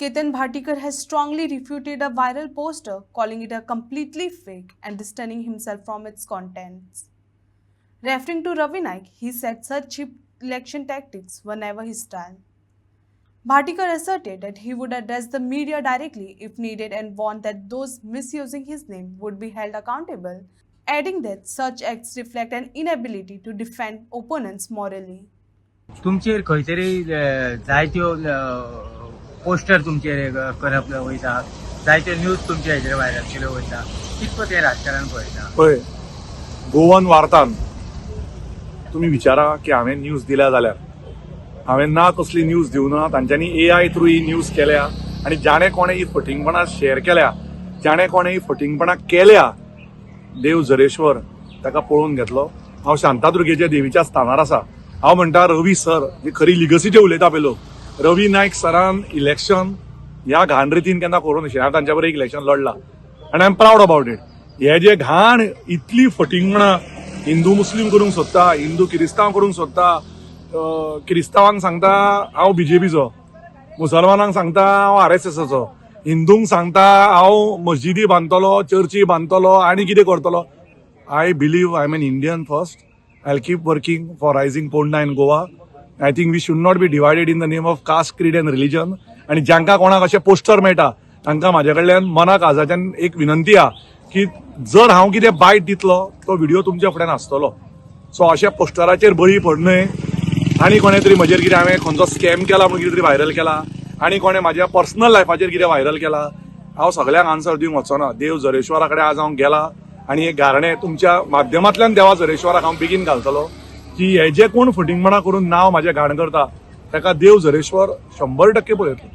Ketan Bhatikar has strongly refuted a viral poster, calling it a completely fake and distancing himself from its contents. Referring to Ravi Naik, he said such cheap election tactics were never his style. Bhatikar asserted that he would address the media directly if needed and warned that those misusing his name would be held accountable, adding that such acts reflect an inability to defend opponents morally. तुमचेर खंय तरी जायत्यो poster तुमचेर करप वयता, जायत्यो news तुमचे हेजेर व्हायरल केल्यो वयता, कितको ते राजकारण पळयता? पळय, गोवन वार्तान तुम्ही विचारा की हांवें न्यूज दिल्या जाल्यार हांवें ना कसली न्यूज दिवना. तांच्यांनी AI थ्रू ही न्यूज केल्या आनी जाणे कोणे ही फटिंगपणां शेअर केल्या, जाणे कोणे ही फटिंगपणां केल्या, देव झरेश्वर ताका पळोवन घेतलो. हांव शांतादुर्गेच्या देवीच्या स्थानार आसा. हांव म्हणटा रवी सर, जी खरी लिगसीचे उलयता पळय लोक, रवी नायक सरान इलेक्शन ह्या घाण रितीन केन्ना करूं नाशिल्लें. हांव तांच्या बरोबर इलेक्शन लढला आनी I am proud about it. हे जे घाण इतली फटिंगपणां हिंदू मुस्लीम करूंक सोदता, हिंदू किरिस्तांव करूंक सोदता, किरिस्तांवांक सांगता हांव BJPचो, मुसलमानांक सांगता हांव RSSचो, हिंदूंक सांगता हांव मस्जिदी बांदतलो, चर्ची बांदतलो आनी कितें करतलो. I believe I am an Indian first. I will keep working for raising Ponda in Goa. I think we should not be divided in the name of caste, creed and religion. आनी जांकां कोणाक अशें पोस्टर मेळटा तांकां म्हाजे कडल्यान मनाक आजाच्यान एक विनंती आहा की जर हांव कितें बायट दितलो तो व्हिडिओ तुमच्या फुड्यान आसतलो. सो अशा पोस्टराचेर बळी पड न्हय. आनी कोणे तरी म्हजेर कितें हांवें खंयचो स्कॅम केला म्हणून कितें तरी व्हायरल केला, आनी कोणे म्हाज्या पर्सनल लायफाचेर कितें व्हायरल केला, हांव सगळ्यांक आन्सर दिवंक वचना. देव झरेश्वरा कडेन आज हांव गेला आनी हे गारणे तुमच्या माध्यमांतल्यान देवा झरेश्वराक हांव बेगीन घालतलो की हे जे कोण फटिंगपणां करून नांव म्हाजें घाण करता ताका देव झरेश्वर 100% पळयतलो.